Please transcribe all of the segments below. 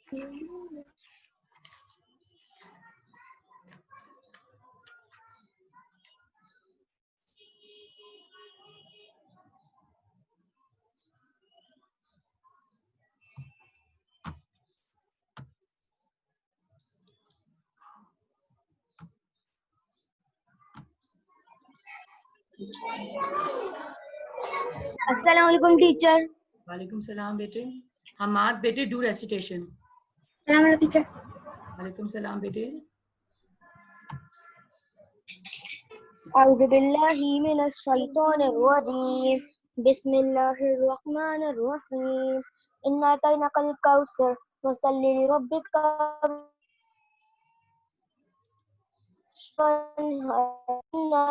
अस्सलाम वालेकुम टीचर। वालेकुम सलाम बेटे। हमाद बेटे डू रेसिटेशन। सलाम वालेकुम टीचर। वालेकुम सलाम बेटे। अऊज़ु बिल्लाहि मिनश शैतानिर रजीम। बिस्मिल्लाहिर रहमानिर रहीम। इन्ना अतैनाकल कौसर फसल्लि लिरब्बिका वन्हर। इन्ना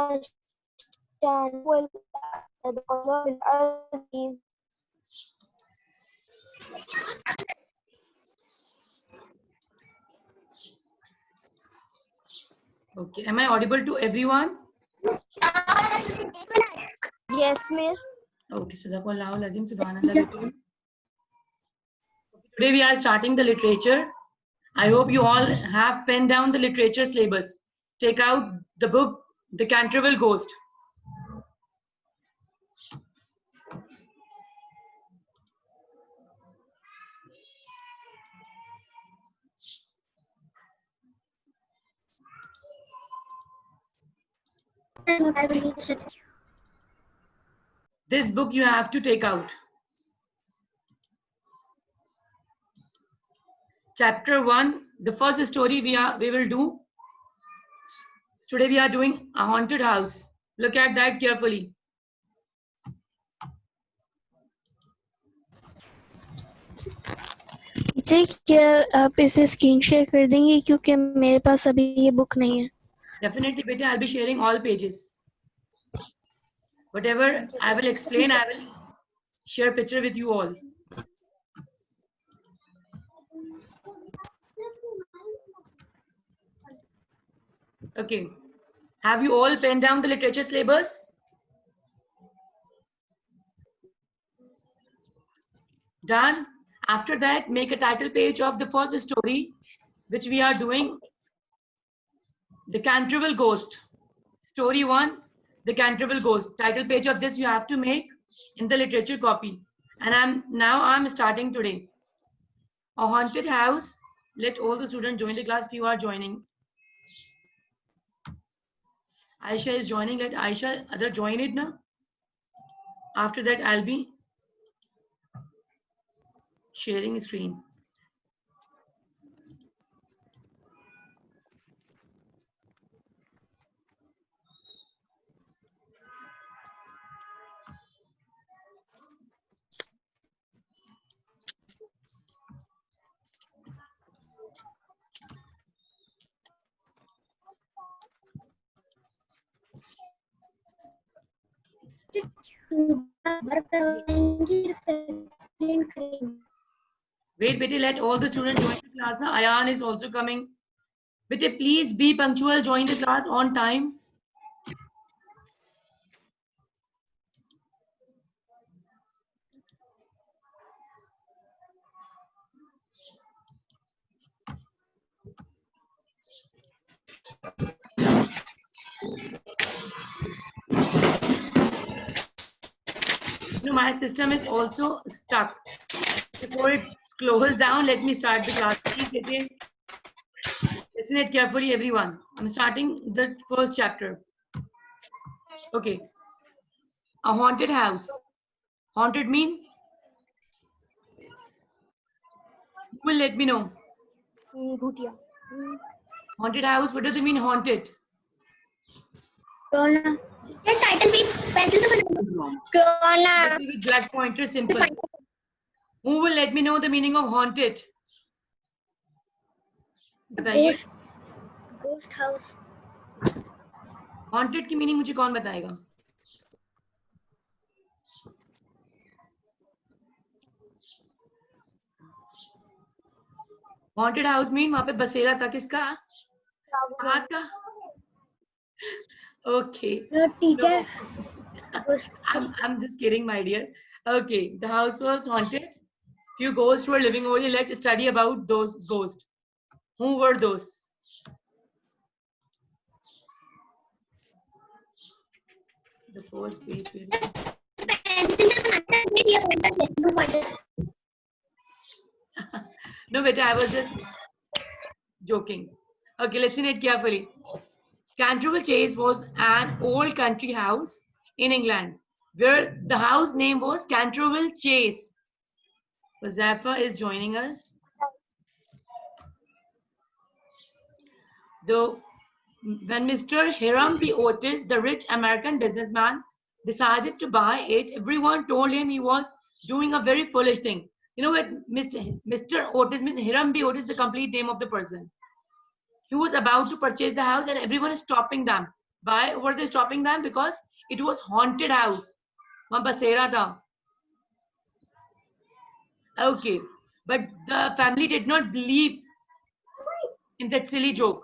शानिअकल सदक़ल्लाहुल अज़ीम। Okay, am I audible to everyone? Yes, miss. Okay, Sadaqallahul Azim, Subhanallah बेटे. Today we are starting the literature. I hope you all have penned down the literature syllabus. Take out the book, The Canterville Ghost. This book you have to take out. Chapter 1, the first story we will do. Today we are doing a haunted house. Look at that carefully. जी क्या आप इसे screen share कर देंगे क्योंकि मेरे पास अभी ये book नहीं है। Definitely beta, I'll be sharing all pages. Whatever I will explain, I will share picture with you all. Okay, have you all penned down the literature syllabus? Done. After that, make a title page of the first story which we are doing, The Canterville Ghost. Story 1, The Canterville Ghost. Title page of this you have to make in the literature copy. And I'm starting today. A haunted house. Let all the students join the class if you are joining. Aisha is joining. Let Aisha other join it now. After that, I'll be sharing screen. Wait, Betty, let all the students join the class now. Ayan is also coming. Betty, please be punctual, join the class on time. You know, my system is also stuck. Before it closes down, let me start the class. Please listen it carefully, everyone. I'm starting the first chapter. Okay. A haunted house. Haunted mean? Who will let me know? Bhutia. Haunted house, what does it mean haunted? Corona. Yes, title page. Pencil से बना. Corona. With black pointer, simple. Who will let me know the meaning of haunted? बताइए. Ghost house. Haunted की meaning मुझे कौन बताएगा? Haunted house mean वहाँ पे बसेरा था किसका? हाथ का? Okay. No, teacher. No. I'm just kidding, my dear. Okay, the house was haunted. few ghosts were living over here. Let's study about those ghosts. Who were those? The first page. No, beta, I was just joking. Okay, listen it carefully. Canterville Chase was an old country house in England, where the house name was Canterville Chase. So Zephyr is joining us. Though when Mr. Hiram B. Otis, the rich American businessman, decided to buy it, everyone told him he was doing a very foolish thing. You know what, Mr. Otis means Hiram B. Otis, the complete name of the person. He was about to purchase the house, and everyone is stopping them. Why were they stopping them? Because it was haunted house. वहाँ बसेरा था. Okay, but the family did not believe in that silly joke.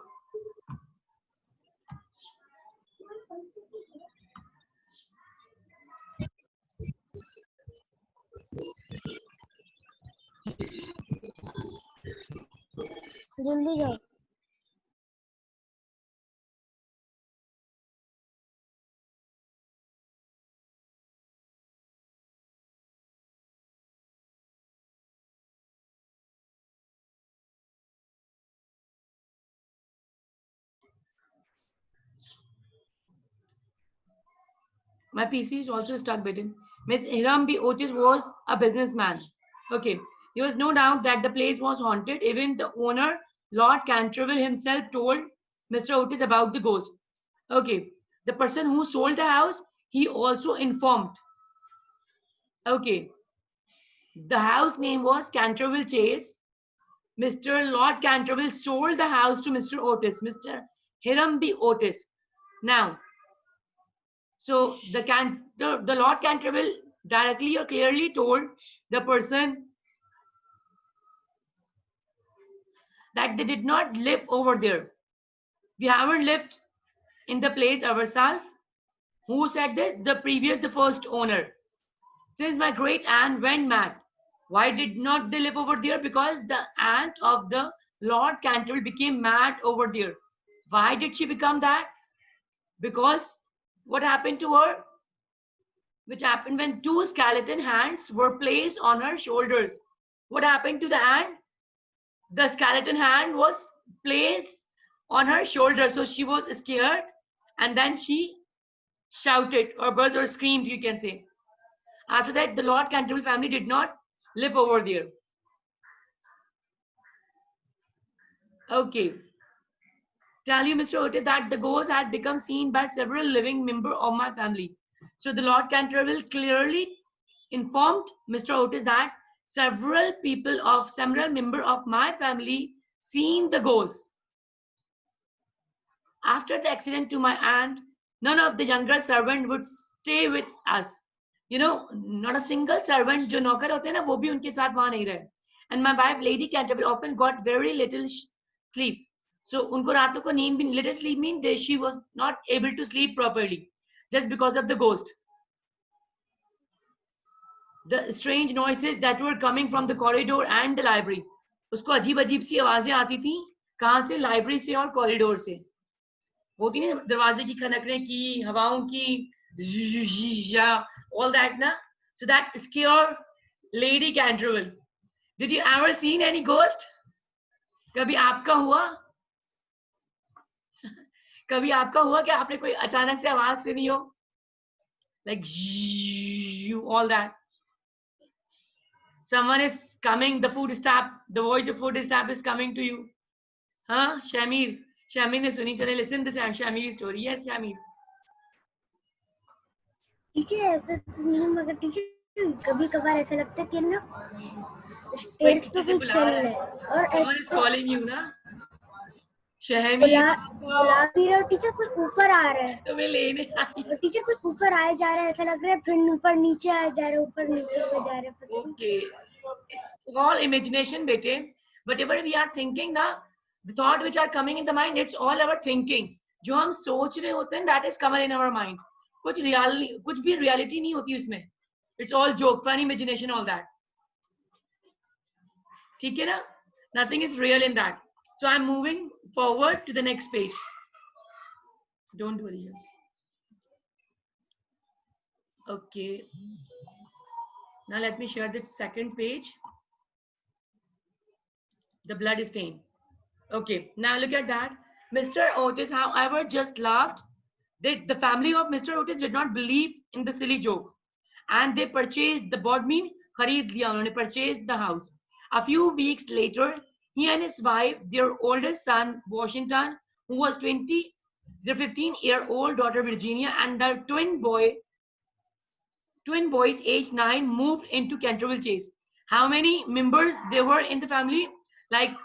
जल्दी जाओ. My PC is also stuck button. Miss Hiram B. Otis was a businessman. Okay. There was no doubt that the place was haunted. Even the owner, Lord Canterville himself, told Mr. Otis about the ghost. Okay. The person who sold the house, he also informed. Okay. The house name was Canterville Chase. Mr. Lord Canterville sold the house to Mr. Otis, Mr. Hiram B. Otis. Now, so the Lord Canterville directly or clearly told the person that they did not live over there. We haven't lived in the place ourselves. Who said this? The first owner. Since my great aunt went mad. Why did not they live over there? Because the aunt of the Lord Canterville became mad over there. Why did she become that? Because what happened to her? Which happened when two skeleton hands were placed on her shoulders. What happened to the aunt? The skeleton hand was placed on her shoulder, so she was scared, and then she shouted or buzzed or screamed, you can say. After that, the Lord Canterville family did not live over there. Okay. Tell you, Mr. Otis, that the ghost had become seen by several living members of my family. So the Lord Canterville clearly informed Mr. Otis that several members of my family seen the ghost. After the accident to my aunt, none of the younger servant would stay with us. You know, not a single servant जो नौकर होते हैं ना, वो भी उनके साथ वहाँ नहीं रहे. And my wife, Lady Canterville, often got very little sleep. So उनको रातों को नींद भी little sleep means that she was not able to sleep properly just because of the ghost. The strange noises that were coming from the corridor and the library. उसको अजीब अजीब सी आवाजें आती थी. कहाँ से? लाइब्रेरी से और कॉरिडोर से. होती नहीं दरवाजे की खनकने की, हवाओं की, all that na. So that scared Lady Canterville. Did you ever seen any ghost? कभी आपका हुआ? कभी आपका हुआ कि आपने कोई अचानक से आवाज सुनी हो? Like all that. Someone is coming, the voice of food staff is coming to you. Huh? Shamir ने सुनी. चले listen this Shamir story. Yes, Shamir. मगर टीचर कभी कभार ऐसा लगता है कि ना स्टेज पे कोई चल रहा है और someone is calling you ना. शहमी बुला भी रहा, टीचर कुछ ऊपर आ रहा है, तुम्हें लेने आई. टीचर कुछ ऊपर आए जा रहा है, ऐसा लग रहा है फिर ऊपर नीचे आए जा रहा है, ऊपर नीचे जा रहा है. Okay, it's all imagination, bete. Whatever we are thinking ना, the thought which are coming in the mind, it's all our thinking. जो हम सोच रहे होते हैं, that is coming in our mind. कुछ भी reality नहीं होती उसमें. It's all joke, fun, imagination, all that. ठीक है ना? Nothing is real in that. So I'm moving forward to the next page. Don't worry. Okay. Now let me share this second page. The blood stain. Okay. Now look at that. Mr. Otis, however, just laughed. The family of Mr. Otis did not believe in the silly joke, and they purchased the board mean खरीद लिया उन्होंने purchased the house. A few weeks later, he and his wife, their oldest son Washington, who was 20, their 15-year-old daughter Virginia, and their twin boys aged 9 moved into Canterville Chase. How many members there were in the family? Like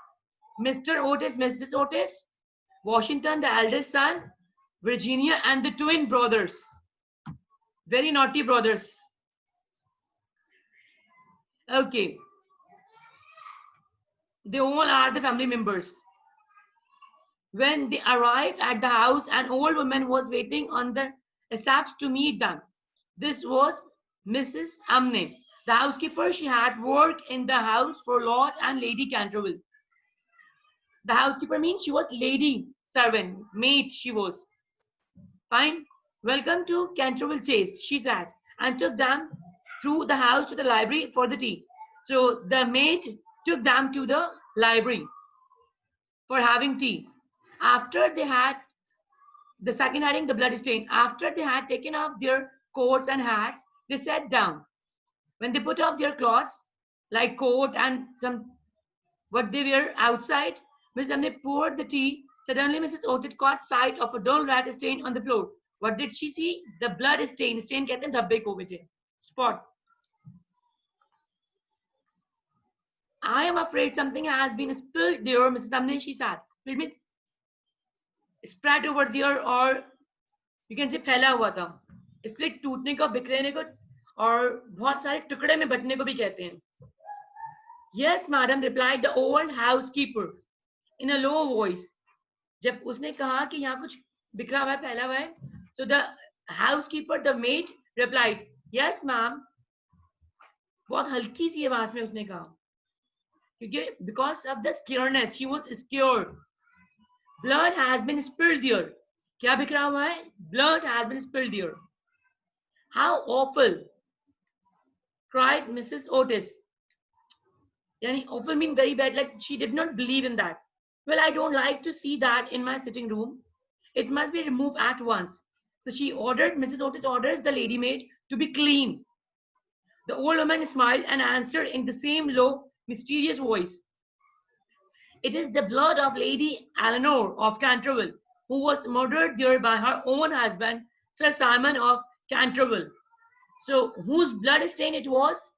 Mr. Otis, Mrs. Otis, Washington, the eldest son, Virginia, and the twin brothers. Very naughty brothers. Okay. They all are the family members. When they arrived at the house, an old woman was waiting on the steps to meet them. This was Mrs. Amne, the housekeeper. She had worked in the house for Lord and Lady Canterville. The housekeeper means she was lady servant, maid she was. Fine. Welcome to Canterville Chase, she said, and took them through the house to the library for the tea. So the maid took them to the library for having tea. After they had the second heading, the blood stain. After they had taken off their coats and hats, they sat down. When they put off their clothes, like coat and some what they wear outside, Miss Amne poured the tea. Suddenly, Mrs. Otis caught sight of a dull red stain on the floor. What did she see? The blood stain. Stain कहते हैं धब्बे को बेटे. Spot. I am afraid something has been spilled there, Mrs. Amne, she said. It means spread over there, or you can say फैला हुआ था. Split टूटने को, बिखरने को, और बहुत सारे टुकड़े में बटने को भी कहते हैं. Yes, madam, replied the old housekeeper in a low voice. जब उसने कहा कि यहाँ कुछ बिखरा हुआ है, फैला हुआ है, so the housekeeper, the maid, replied, yes, ma'am. बहुत हल्की सी आवाज में उसने कहा, क्योंकि because of the scaredness, she was scared. Blood has been spilled there. क्या बिखरा हुआ है? Blood has been spilled there. How awful! Cried Mrs. Otis. Yani awful mean very bad, like she did not believe in that. Well, I don't like to see that in my sitting room. It must be removed at once. So she ordered, Mrs. Otis orders the lady maid to be clean. The old woman smiled and answered in the same low, mysterious voice. It is the blood of Lady Eleanor of Canterville, who was murdered there by her own husband, Sir Simon of Canterville. So whose blood stain it was?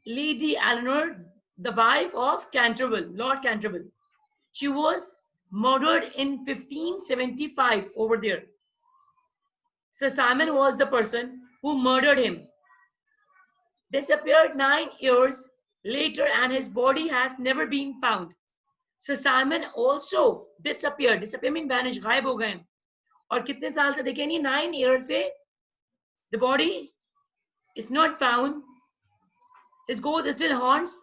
Lady Eleanor, the wife of Canterville, Lord Canterville. She was murdered in 1575 over there. Sir Simon was the person who murdered him. Disappeared 9 years later and his body has never been found. Sir Simon also disappeared. Disappear mean vanish, गायब हो गए. और कितने साल से देखे नहीं, 9 years से the body is not found. His ghost still haunts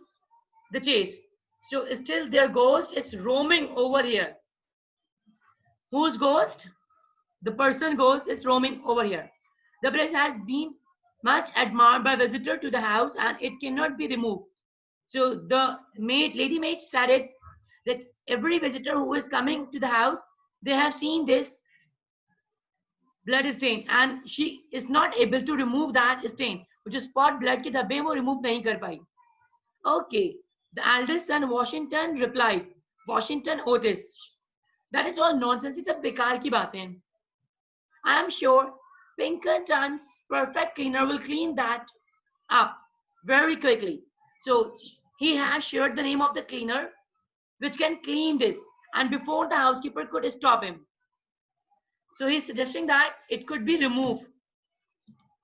the chase. So still their ghost is roaming over here. Whose ghost? The person ghost is roaming over here. The place has been much admired by visitor to the house and it cannot be removed. So the maid, lady maid said it, that every visitor who is coming to the house, they have seen this blood stain and she is not able to remove that stain. which is spot blood के धब्बे वो remove नहीं कर पाई. Okay, the eldest son Washington replied, Washington Otis, that is all nonsense. ये सब बेकार की बातें हैं. I am sure Pinkerton's perfect cleaner will clean that up very quickly. So he has shared the name of the cleaner which can clean this, and before the housekeeper could stop him. So he's suggesting that it could be removed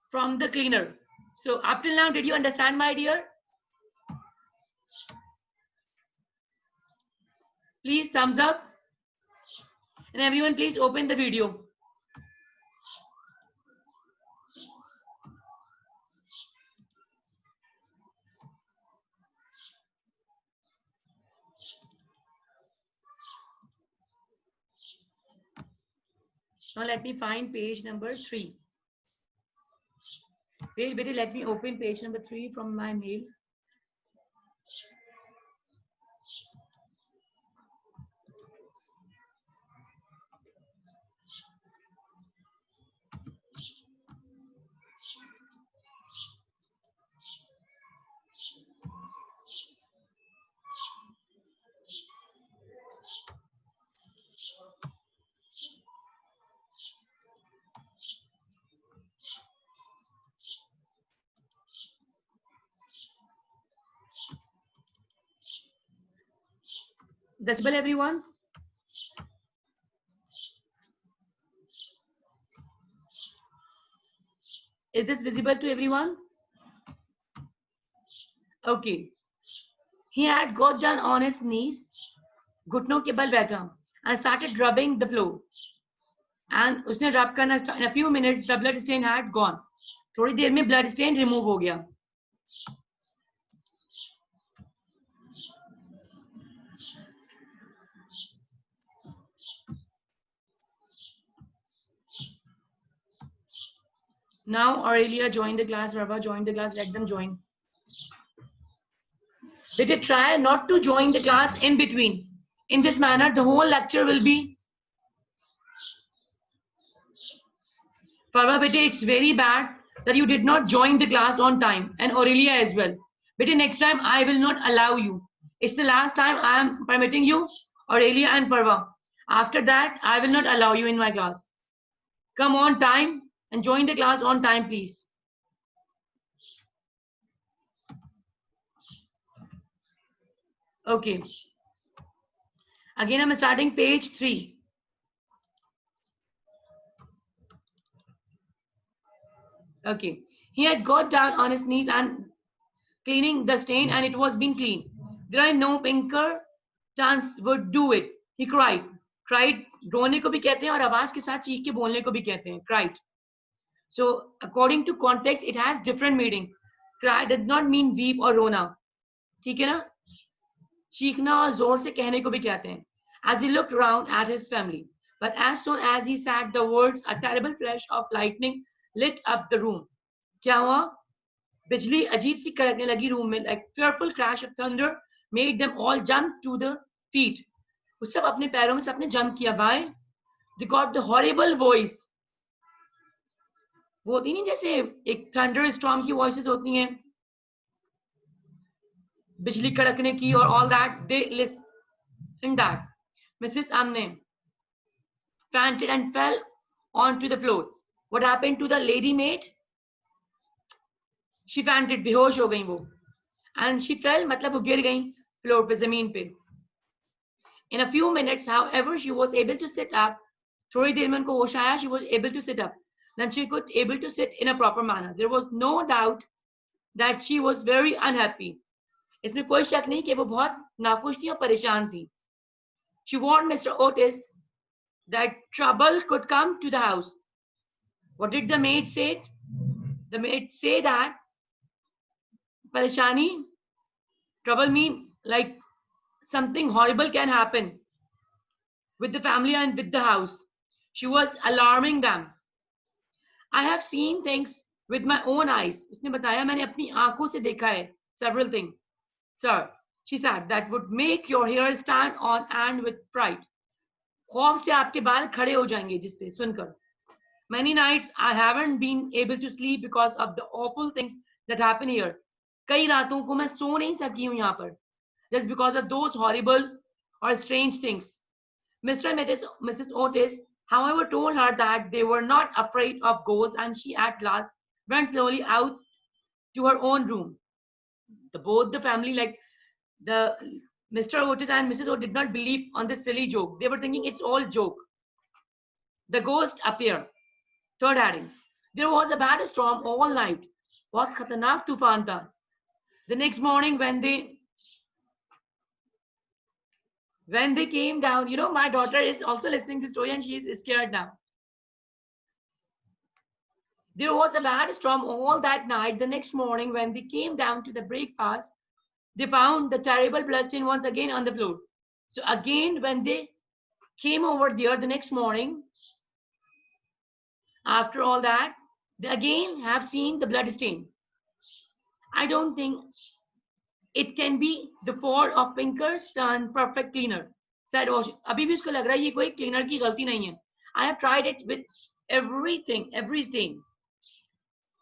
from the cleaner. So up till now, did you understand, my dear? Please thumbs up. And everyone, please open the video. Now let me find page number 3. Wait, Betty, let me open page number 3 from my mail. That's visible, everyone? Is this visible to everyone? Okay. He had got down on his knees, घुटनों के बल बैठा, and started rubbing the floor. And उसने rub करना, in a few minutes the blood stain had gone. थोड़ी देर में blood stain remove हो गया. Now Aurelia joined the class, Rava joined the class, let them join. Let it try not to join the class in between. In this manner, the whole lecture will be. Farwa, bete, it's very bad that you did not join the class on time, and Aurelia as well. Bete, next time I will not allow you. It's the last time I am permitting you, Aurelia and Farwa. After that, I will not allow you in my class. Come on time and join the class on time, please. Okay. Again, I'm starting page 3. Okay. He had got down on his knees and cleaning the stain, and it was being cleaned. There are no pinker chance would do it. He cried. Cried, रोने को भी कहते हैं और आवाज के साथ चीख के बोलने को भी कहते हैं. Cried. So according to context, it has different meaning. Cry does not mean weep or रोना. ठीक है ना? चीखना और जोर से कहने को भी कहते हैं. As he looked around at his family, but as soon as he said the words, a terrible flash of lightning lit up the room. क्या हुआ? बिजली अजीब सी कड़कने लगी रूम में. Like fearful crash of thunder made them all jump to the feet. वो सब अपने पैरों में सबने jump किया. Why? They got the horrible voice. वो होती नहीं जैसे एक थंडर स्टॉर्म की वॉइसेस होती हैं, बिजली कड़कने की और all that. They listened that. Mrs. Amne fainted and fell onto the floor. What happened to the lady maid? She fainted, बेहोश हो गई वो. And she fell, मतलब वो गिर गई फ्लोर पे, जमीन पे. In a few minutes, however, she was able to sit up. थोड़ी देर में उनको होश आया. She was able to sit up. Then she could able to sit in a proper manner. There was no doubt that she was very unhappy. इसमें कोई शक नहीं कि वो बहुत नाखुश थी और परेशान थी. She warned Mr. Otis that trouble could come to the house. What did the maid say? The maid say that pareshani, trouble mean like something horrible can happen with the family and with the house. She was alarming them. I have seen things with my own eyes. उसने बताया मैंने अपनी आंखों से देखा है several things. Sir, she said, that would make your hair stand on end with fright. खौफ से आपके बाल खड़े हो जाएंगे जिससे सुनकर. Many nights I haven't been able to sleep because of the awful things that happen here. कई रातों को मैं सो नहीं सकी हूँ यहाँ पर, just because of those horrible or strange things. Mr. and Mrs. Otis, however, told her that they were not afraid of ghosts, and she at last went slowly out to her own room. Both the family, like the Mr. Otis and Mrs. Otis, did not believe on this silly joke. They were thinking it's all joke. The ghost appeared. Third heading. There was a bad storm all night. बहुत खतरनाक तूफान था. The next morning when they came down, you know, my daughter is also listening to the story and she is scared now. There was a bad storm all that night. The next morning when they came down to the breakfast, they found the terrible blood stain once again on the floor. So again, when they came over there the next morning, After all that, they again have seen the blood stain. I don't think it can be the fault of Pinker's son, perfect cleaner. Said Osh. अभी भी उसको लग रहा है ये कोई cleaner की गलती नहीं है. I have tried it with everything, every stain.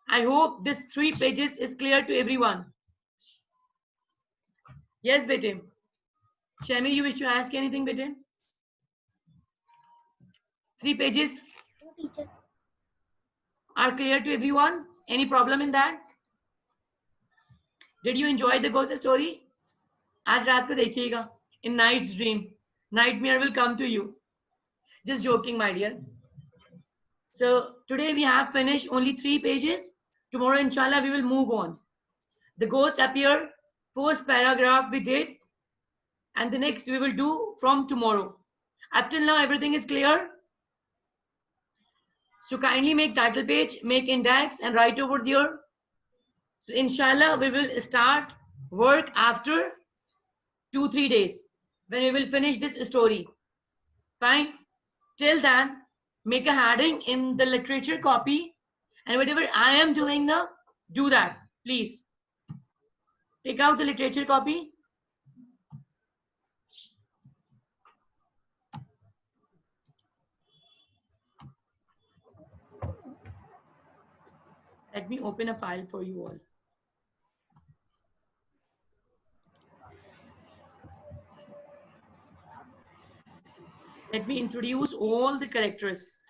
I hope this 3 pages is clear to everyone. Yes, bete. Shami, you wish to ask anything, bete? 3 pages No, teacher. are clear to everyone. Any problem in that? Did you enjoy the ghost story? आज रात को देखिएगा. In night's dream, nightmare will come to you. Just joking, my dear. So today we have finished only 3 pages. Tomorrow, inshallah, we will move on. The ghost appear. First paragraph we did, and the next we will do from tomorrow. Up till now, everything is clear. So kindly make title page, make index, and write over there. So inshallah, we will start work after 2-3 days when we will finish this story. Fine. Till then, make a heading in the literature copy, and whatever I am doing now, do that, please. Take out the literature copy. Let me open a file for you all. Let me introduce all the characters.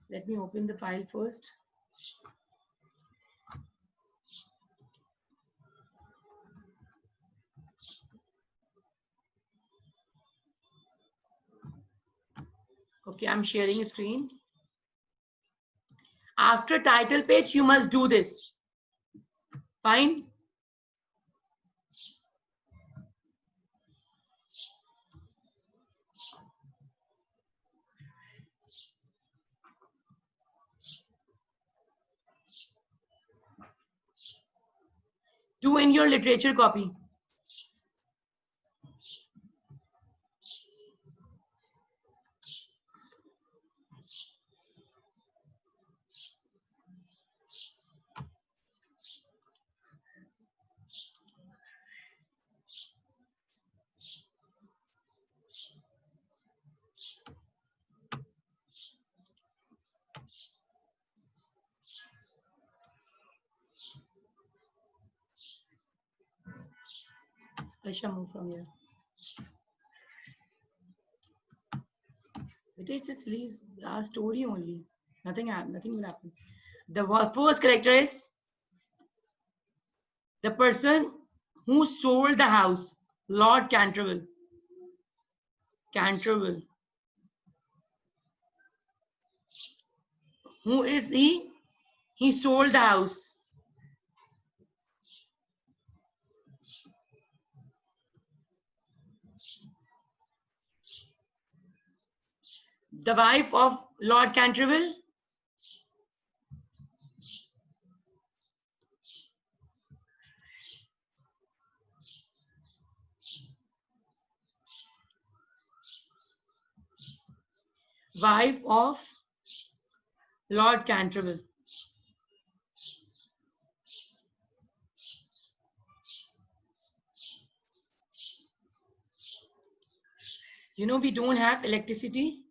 Let me open the file first. Okay, I'm sharing a screen. After title page, you must do this. Fine. Do in your literature copy. I shall move from here. It's just a story only. Nothing will happen. The first character is the person who sold the house, Lord Canterville. Canterville. Who is he? He sold the house. The wife of Lord Canterville. Wife of Lord Canterville. You know, we don't have electricity.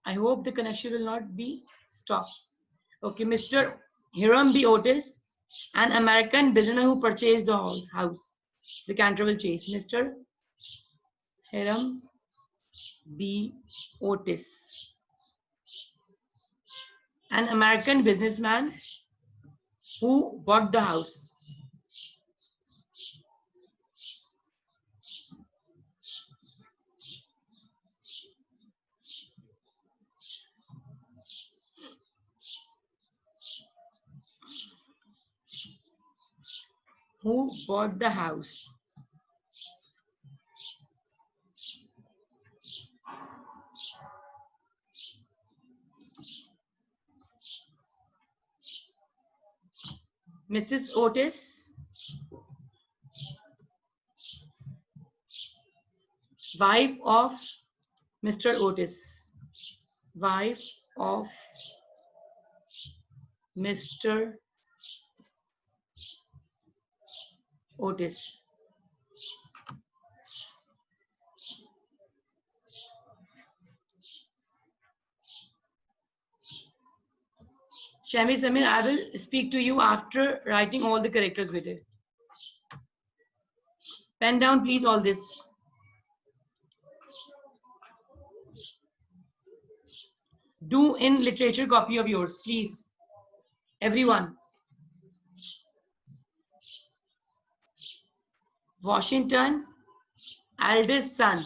I hope the connection will not be stopped. Okay, Mr. Hiram B. Otis, an American businessman who purchased the house, the Canterville Chase. Mr. Hiram B. Otis, an American businessman who bought the house. Who bought the house? Mrs. Otis, Wife of Mr. Otis. Wife of Mr. Otis. Shami Samir, I will speak to you after writing all the characters with it. Pen down, please, all this. Do in literature copy of yours, please. Everyone. Washington, eldest son.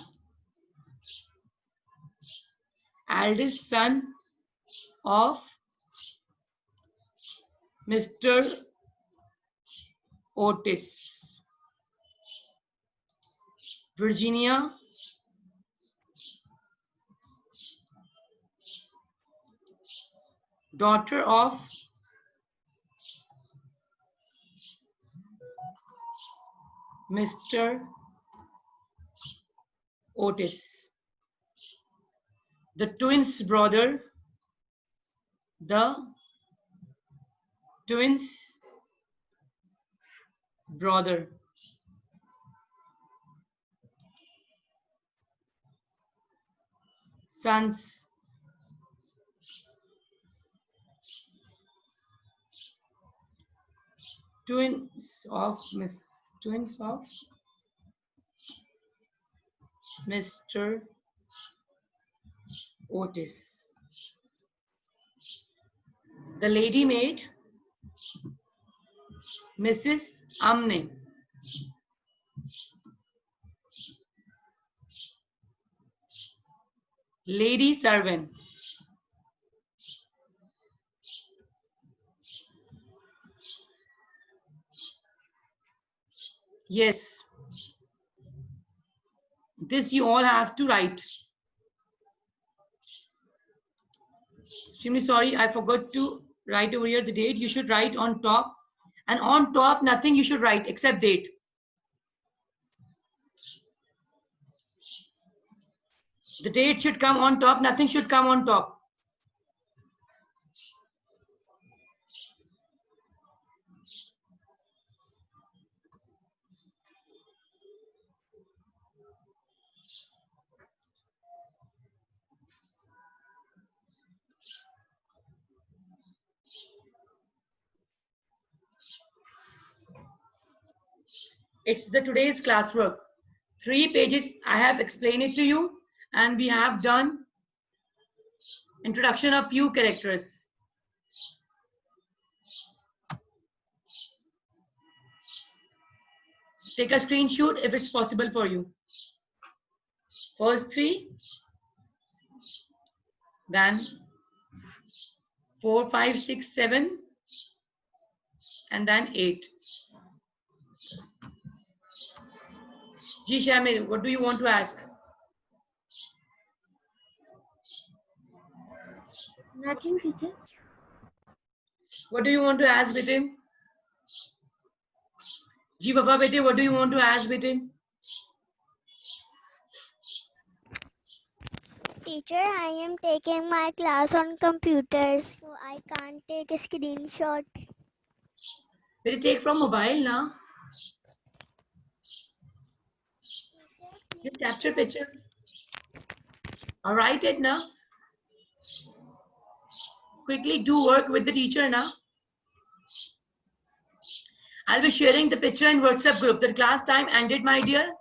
Eldest son of Mr. Otis. Virginia, daughter of Mr. Otis. The twins brother. The twins brother. Sons. Twins of Mr. Otis. The lady maid, Mrs. Amne. Lady servant, yes, this you all have to write. Extremely sorry, I forgot to write over here the date. You should write on top, and on top nothing you should write except date. The date should come on top, nothing should come on top. It's the today's classwork. 3 pages, I have explained it to you, and we have done introduction of few characters. Take a screenshot if it's possible for you. First 3, then 4, 5, 6, 7, and then 8. Ji Shamil, what do you want to ask? Nothing, teacher. What do you want to ask, bete? Ji Baba, bete, what do you want to ask, bete? Teacher, I am taking my class on computers, so I can't take a screenshot. Bete, take from mobile now. Just capture picture. Or write it now. Quickly do work with the teacher now. I'll be sharing the picture in WhatsApp group. The class time ended, my dear.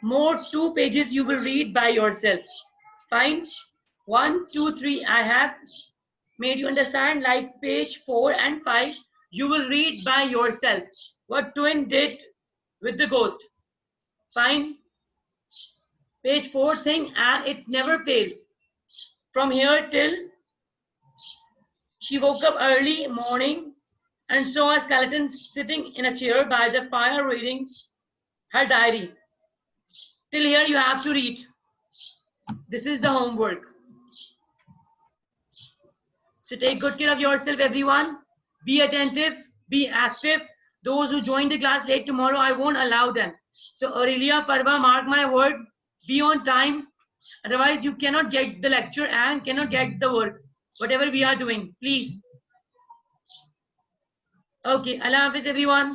More 2 pages you will read by yourself. Fine. 1, 2, 3. I have made you understand, like page 4 and 5. You will read by yourself what twin did with the ghost. Fine. Page 4 thing, and it never fails. From here till she woke up early morning and saw a skeleton sitting in a chair by the fire reading her diary. Till here you have to read. This is the homework. So take good care of yourself, everyone. Be attentive, be active. Those who join the class late tomorrow, I won't allow them. So Aurelia, Parva, mark my word, be on time. Otherwise, you cannot get the lecture and cannot get the work, whatever we are doing. Please. Okay, Allah Hafiz everyone.